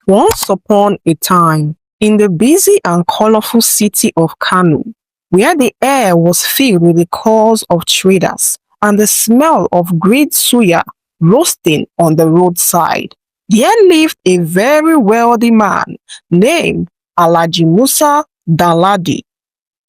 Once upon a time, in the busy and colorful city of Kano, where the air was filled with the calls of traders and the smell of grilled suya roasting on the roadside, there lived a very wealthy man named Alhaji Musa Daladi.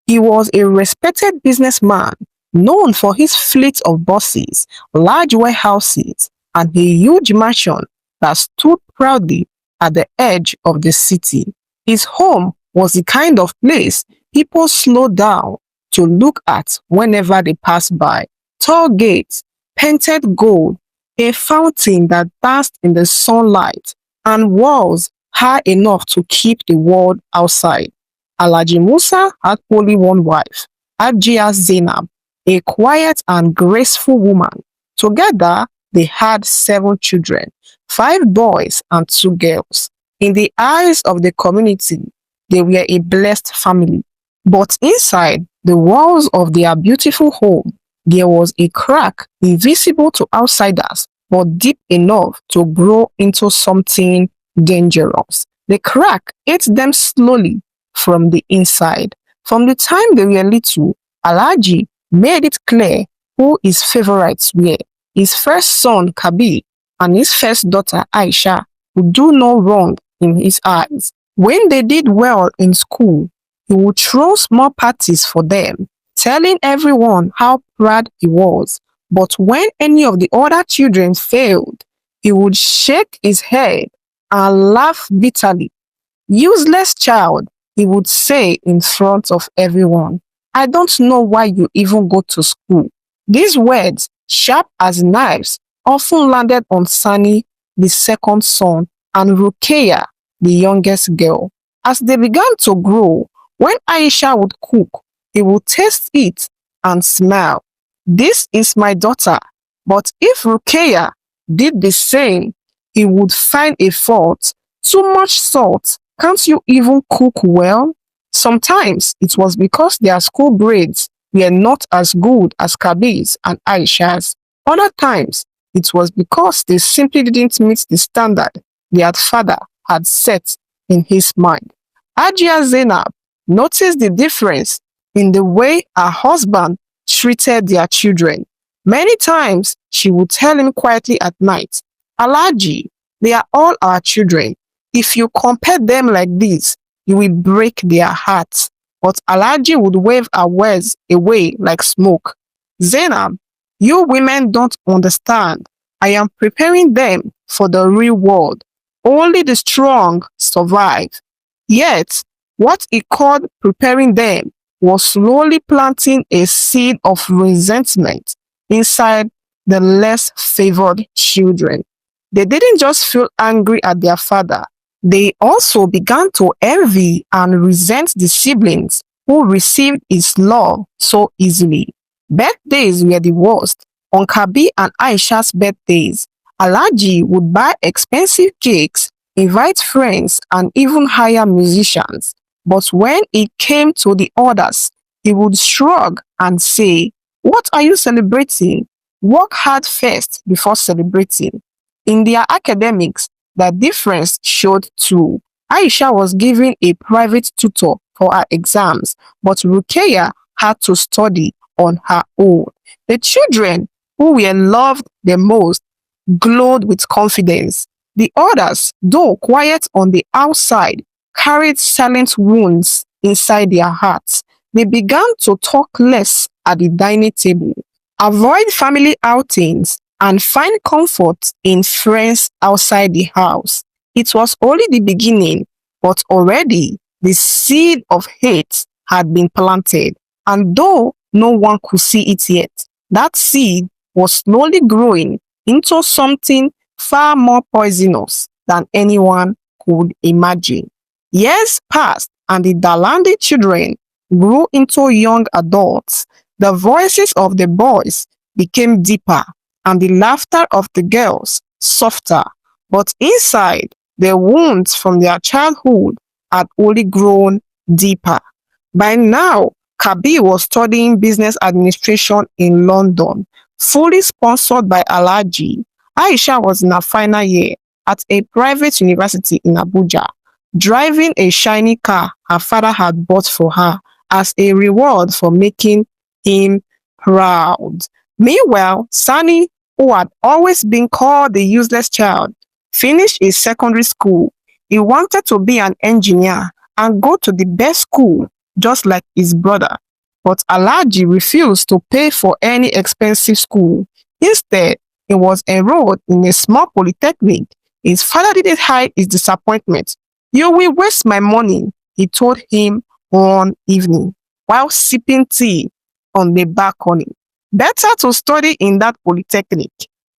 He was a respected businessman known for his fleet of buses, large warehouses, and a huge mansion that stood proudly at the edge of the city. His home was the kind of place people slowed down to look at whenever they passed by. Tall gates, painted gold, a fountain that danced in the sunlight, and walls high enough to keep the world outside. Alhaji Musa had only one wife, Hajia Zainab, a quiet and graceful woman. Together, they had 7 children, 5 boys and 2 girls. In the eyes of the community, they were a blessed family. But inside the walls of their beautiful home, there was a crack invisible to outsiders, but deep enough to grow into something dangerous. The crack ate them slowly from the inside. From the time they were little, Alhaji made it clear who his favorites were. His first son, Kabir, and his first daughter, Aisha, would do no wrong in his eyes. When they did well in school, he would throw small parties for them, telling everyone how proud he was. But when any of the other children failed, he would shake his head and laugh bitterly. "Useless child," he would say in front of everyone. "I don't know why you even go to school." These words, sharp as knives, often landed on Sani, the second son, and Rukeya, the youngest girl. As they began to grow, when Aisha would cook, he would taste it and smile. "This is my daughter." But if Rukeya did the same, he would find a fault. "Too much salt. Can't you even cook well?" Sometimes it was because their school grades were not as good as Kabir's and Aisha's. Other times it was because they simply didn't meet the standard their father had set in his mind. Hajia Zainab noticed the difference in the way her husband treated their children. Many times she would tell him quietly at night, "Alhaji, they are all our children. If you compare them like this, you will break their hearts." But Alhaji would wave her words away like smoke. "Zainab, you women don't understand. I am preparing them for the real world. Only the strong survive." Yet, what he called preparing them was slowly planting a seed of resentment inside the less favored children. They didn't just feel angry at their father, they also began to envy and resent the siblings who received his love so easily. Birthdays were the worst. On Kabir and Aisha's birthdays, Alhaji would buy expensive cakes, invite friends, and even hire musicians. But when it came to the others, he would shrug and say, "What are you celebrating? Work hard first before celebrating." In their academics, the difference showed too. Aisha was given a private tutor for her exams, but Rukeya had to study on her own. The children who were loved the most glowed with confidence. The others, though quiet on the outside, carried silent wounds inside their hearts. They began to talk less at the dining table, avoid family outings, and find comfort in friends outside the house. It was only the beginning, but already the seed of hate had been planted, and though no one could see it yet, that seed was slowly growing into something far more poisonous than anyone could imagine. Years passed, and the Dalandi children grew into young adults. The voices of the boys became deeper, and the laughter of the girls softer. But inside, the wounds from their childhood had only grown deeper. By now, Kabir was studying business administration in London, fully sponsored by Alhaji. Aisha was in her final year, at a private university in Abuja, driving a shiny car her father had bought for her as a reward for making him proud. Meanwhile, Sani, who had always been called the useless child, finished his secondary school. He wanted to be an engineer and go to the best school, just like his brother. But Alhaji refused to pay for any expensive school. Instead, he was enrolled in a small polytechnic. His father didn't hide his disappointment. "You will waste my money," he told him one evening while sipping tea on the balcony. "Better to study in that polytechnic."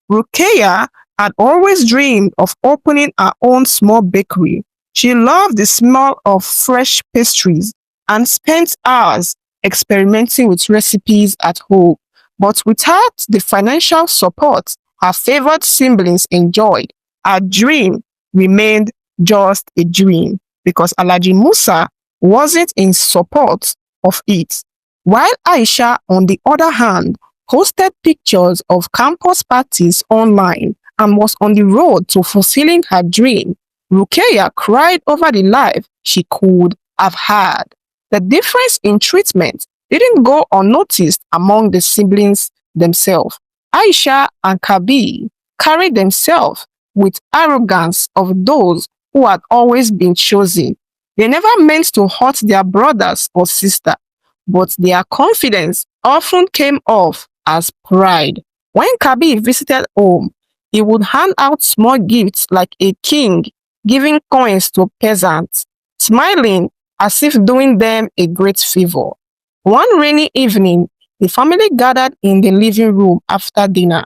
Rukeya had always dreamed of opening her own small bakery. She loved the smell of fresh pastries and spent hours experimenting with recipes at home. But without the financial support her favored siblings enjoyed, her dream remained just a dream because Alhaji Musa wasn't in support of it. While Aisha, on the other hand, posted pictures of campus parties online and was on the road to fulfilling her dream, Rukeya cried over the life she could have had. The difference in treatment didn't go unnoticed among the siblings themselves. Aisha and Kabir carried themselves with arrogance of those who had always been chosen. They never meant to hurt their brothers or sister, but their confidence often came off as pride. When Kabir visited home, he would hand out small gifts like a king giving coins to peasants, smiling as if doing them a great favor. One rainy evening, the family gathered in the living room after dinner.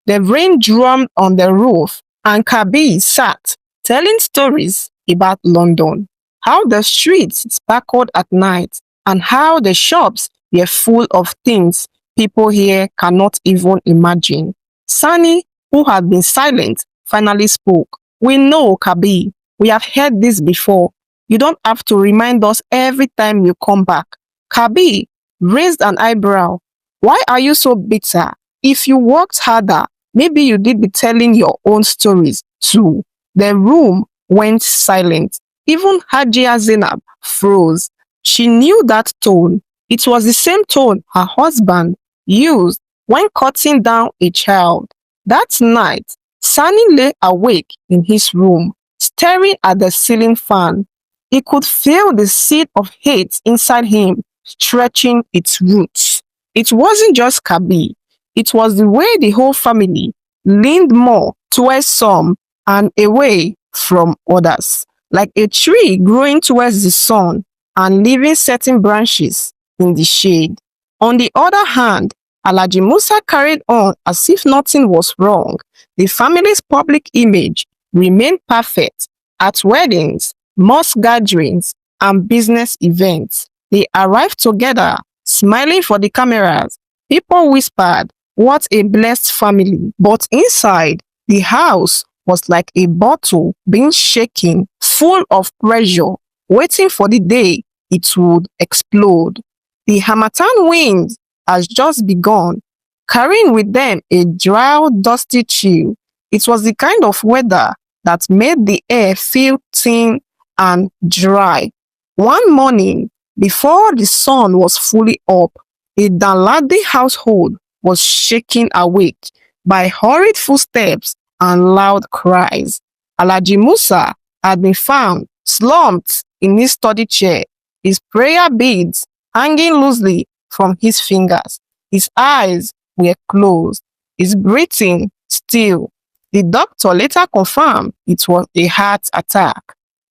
The rain drummed on the roof, and Kabir sat telling stories about London, how the streets sparkled at night, and how the shops were full of things people here cannot even imagine. Sani, who had been silent, finally spoke. "We know, Kabir. We have heard this before. You don't have to remind us every time you come back." Kabir raised an eyebrow. "Why are you so bitter? If you worked harder, maybe you did be telling your own stories too." The room went silent. Even Hajia Zainab froze. She knew that tone. It was the same tone her husband used when cutting down a child. That night, Sani lay awake in his room, staring at the ceiling fan. He could feel the seed of hate inside him stretching its roots. It wasn't just Kabir. It was the way the whole family leaned more towards some and away from others, like a tree growing towards the sun and leaving certain branches in the shade. On the other hand, Alhaji Musa carried on as if nothing was wrong. The family's public image remained perfect at weddings, mosque gatherings, and business events. They arrived together, smiling for the cameras. People whispered, "What a blessed family." But inside, the house was like a bottle being shaken, full of pressure, waiting for the day it would explode. The Harmattan wind has just begun, carrying with them a dry, dusty chill. It was the kind of weather that made the air feel thin and dry. One morning, before the sun was fully up, a Danladi household was shaken awake by hurried footsteps and loud cries. Alhaji Musa had been found slumped in his study chair, his prayer beads hanging loosely from his fingers. His eyes were closed, his breathing still. The doctor later confirmed it was a heart attack.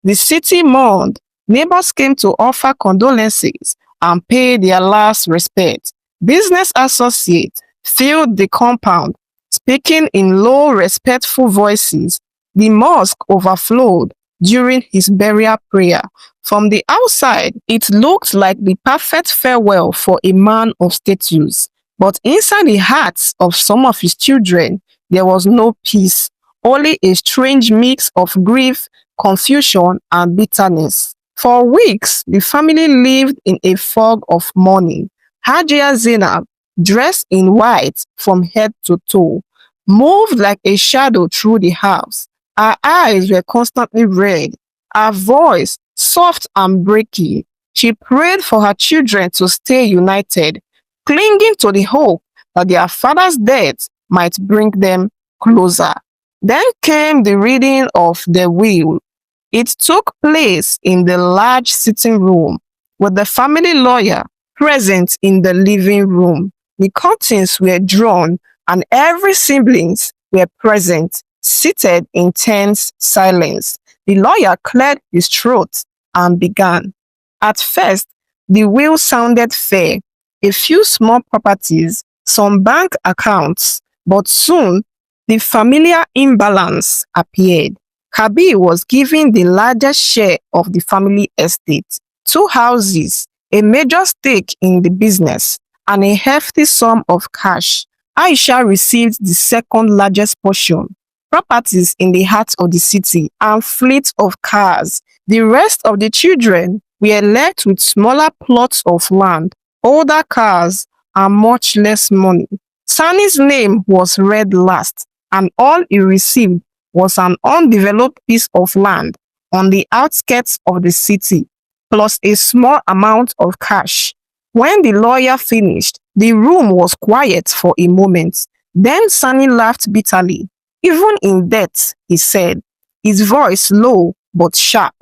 The city mourned. Neighbors came to offer condolences and pay their last respect. Business associates filled the compound, speaking in low, respectful voices. The mosque overflowed during his burial prayer. From the outside, it looked like the perfect farewell for a man of status. But inside the hearts of some of his children, there was no peace, only a strange mix of grief, confusion, and bitterness. For weeks, the family lived in a fog of mourning. Hajia Zainab, dressed in white from head to toe, moved like a shadow through the house. Her eyes were constantly red, her voice soft and breaky. She prayed for her children to stay united, clinging to the hope that their father's death might bring them closer. Then came the reading of the will. It took place in the large sitting room, with the family lawyer present in the living room. The curtains were drawn, and every siblings were present, seated in tense silence. The lawyer cleared his throat and began. At first, the will sounded fair, a few small properties, some bank accounts, but soon the familiar imbalance appeared. Kabi was given the largest share of the family estate, two houses, a major stake in the business, and a hefty sum of cash. Aisha received the second largest portion, properties in the heart of the city, and fleet of cars. The rest of the children were left with smaller plots of land, older cars, and much less money. Sani's name was read last, and all he received was an undeveloped piece of land on the outskirts of the city, plus a small amount of cash. When the lawyer finished, the room was quiet for a moment. Then Sani laughed bitterly. Even in death, he said, his voice low but sharp.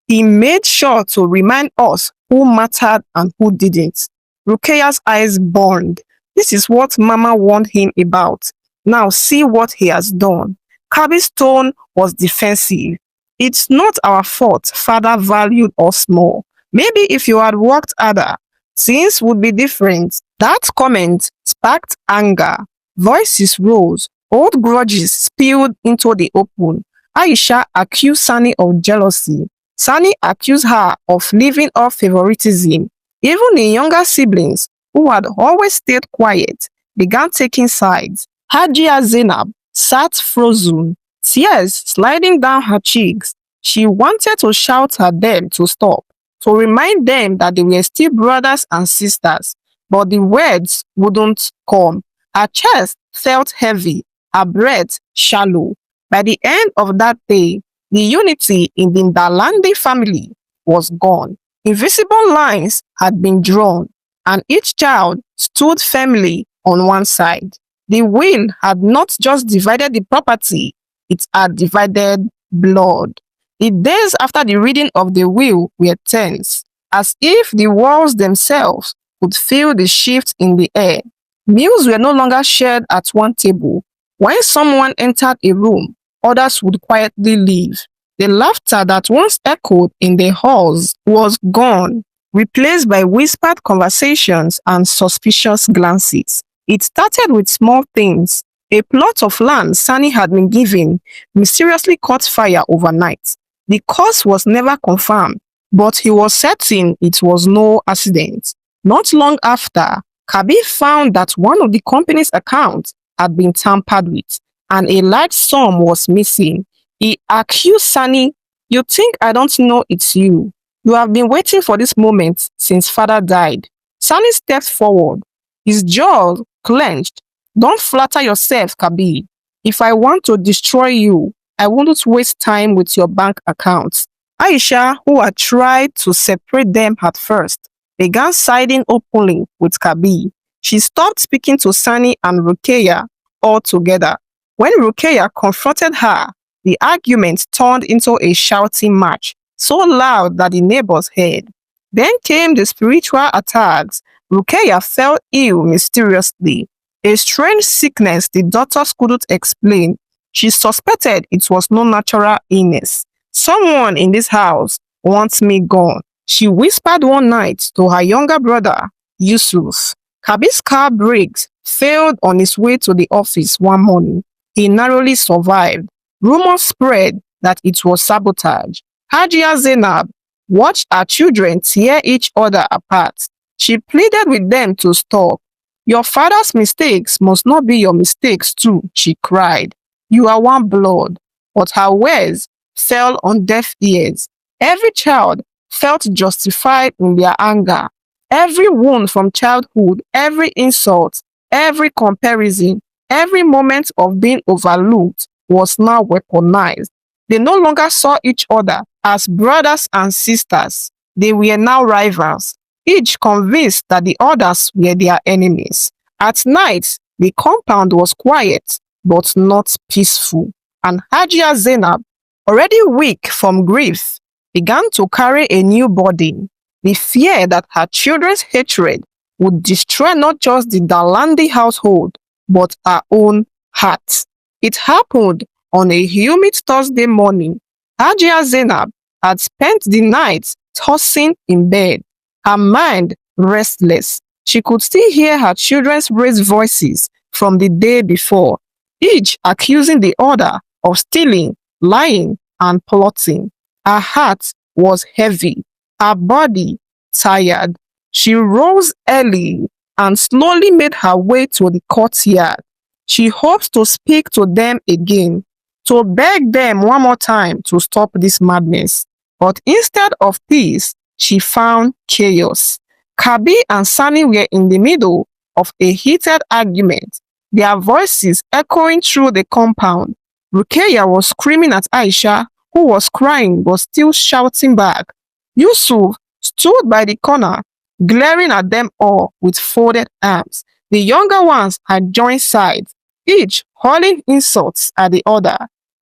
He made sure to remind us who mattered and who didn't. Rukeya's eyes burned. This is what Mama warned him about. Now see what he has done. Kabi's tone was defensive. It's not our fault Father valued us more. Maybe if you had worked harder, things would be different. That comment sparked anger. Voices rose. Old grudges spilled into the open. Aisha accused Sani of jealousy. Sani accused her of living off favoritism. Even the younger siblings, who had always stayed quiet, began taking sides. Hajia Zainab sat frozen, tears sliding down her cheeks. She wanted to shout at them to stop, to remind them that they were still brothers and sisters, but the words wouldn't come. Her chest felt heavy, her breath shallow. By the end of that day, the unity in the Ndalande family was gone. Invisible lines had been drawn, and each child stood firmly on one side. The will had not just divided the property, it had divided blood. The days after the reading of the will were tense, as if the walls themselves could feel the shift in the air. Meals were no longer shared at one table. When someone entered a room, others would quietly leave. The laughter that once echoed in the halls was gone, replaced by whispered conversations and suspicious glances. It started with small things. A plot of land Sani had been given mysteriously caught fire overnight. The cause was never confirmed, but he was certain it was no accident. Not long after, Kabi found that one of the company's accounts had been tampered with, and a large sum was missing. He accused Sani, "You think I don't know it's you? You have been waiting for this moment since father died." Sani stepped forward, his jaw clenched. "Don't flatter yourself, Kabi. If I want to destroy you, I wouldn't waste time with your bank accounts." Aisha, who had tried to separate them at first, began siding openly with Kabi. She stopped speaking to Sani and Rukeya altogether. When Rukeya confronted her, the argument turned into a shouting match, so loud that the neighbors heard. Then came the spiritual attacks. Rukeya fell ill mysteriously, a strange sickness the doctors couldn't explain. She suspected it was no natural illness. "Someone in this house wants me gone," she whispered one night to her younger brother, Yusuf. Kabi's car brakes failed on his way to the office one morning. He narrowly survived. Rumors spread that it was sabotage. Hajia Zainab watched her children tear each other apart. She pleaded with them to stop. "Your father's mistakes must not be your mistakes too," she cried. "You are one blood." But her words fell on deaf ears. Every child felt justified in their anger. Every wound from childhood, every insult, every comparison, every moment of being overlooked was now weaponized. They no longer saw each other as brothers and sisters. They were now rivals, each convinced that the others were their enemies. At night, the compound was quiet but not peaceful, and Hajia Zainab, already weak from grief, began to carry a new burden, the fear that her children's hatred would destroy not just the Dalandi household, but her own heart. It happened on a humid Thursday morning. Hajia Zainab had spent the night tossing in bed, her mind restless. She could still hear her children's raised voices from the day before, each accusing the other of stealing, lying, and plotting. Her heart was heavy, her body tired. She rose early and slowly made her way to the courtyard. She hoped to speak to them again, to beg them one more time to stop this madness. But instead of peace, she found chaos. Kabi and Sani were in the middle of a heated argument, their voices echoing through the compound. Rukeya was screaming at Aisha, who was crying but still shouting back. Yusuf stood by the corner, glaring at them all with folded arms. The younger ones had joined sides, each hurling insults at the other.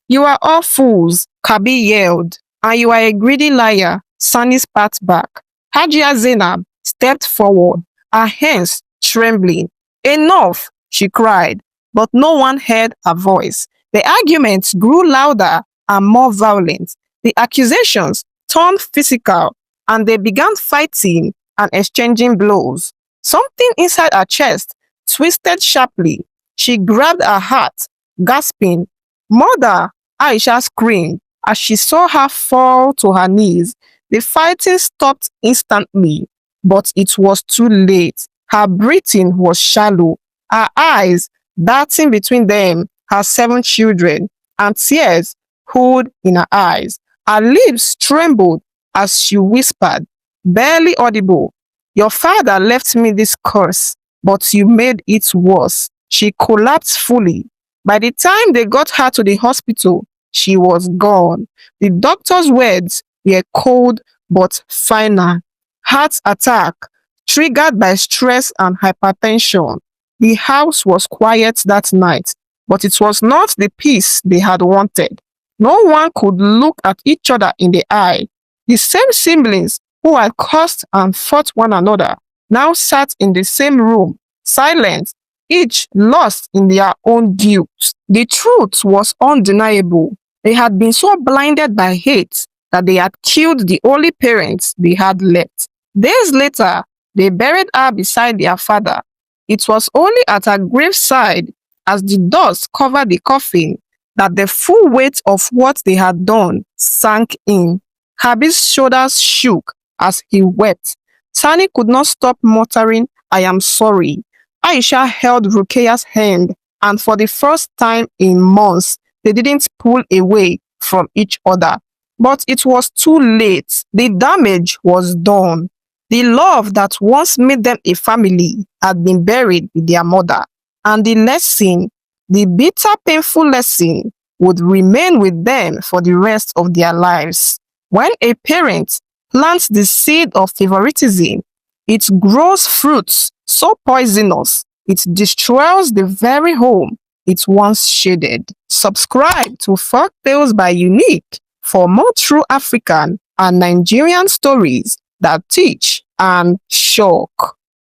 You are all fools, Kabi yelled, and you are a greedy liar, Sani spat back. Hajia Zainab stepped forward, her hands trembling. Enough, she cried, but no one heard her voice. The arguments grew louder and more violent. The accusations turned physical, and they began fighting and exchanging blows. Something inside her chest twisted sharply. She grabbed her heart, gasping. Mother! Aisha screamed as she saw her fall to her knees. The fighting stopped instantly, but it was too late. Her breathing was shallow, her eyes darting between them, her 7 children, and tears pooled in her eyes. Her lips trembled as she whispered, barely audible, your father left me this curse, but you made it worse. She collapsed fully. By the time they got her to the hospital, she was gone. The doctor's words were cold but final. Heart attack, triggered by stress and hypertension. The house was quiet that night, but it was not the peace they had wanted. No one could look at each other in the eye. The same siblings who had cursed and fought one another now sat in the same room, silent, each lost in their own guilt. The truth was undeniable. They had been so blinded by hate that they had killed the only parents they had left. Days later, they buried her beside their father. It was only at her graveside, as the dust covered the coffin, that the full weight of what they had done sank in. Kabi's shoulders shook as he wept. Sani could not stop muttering, I am sorry. Aisha held Rukeya's hand, and for the first time in months, they didn't pull away from each other. But it was too late. The damage was done. The love that once made them a family had been buried with their mother. And the lesson, the bitter, painful lesson, would remain with them for the rest of their lives. When a parent plants the seed of favoritism, it grows fruits so poisonous, it destroys the very home it once shaded. Subscribe to Folktales by Unique for more true African and Nigerian stories that teach and shock.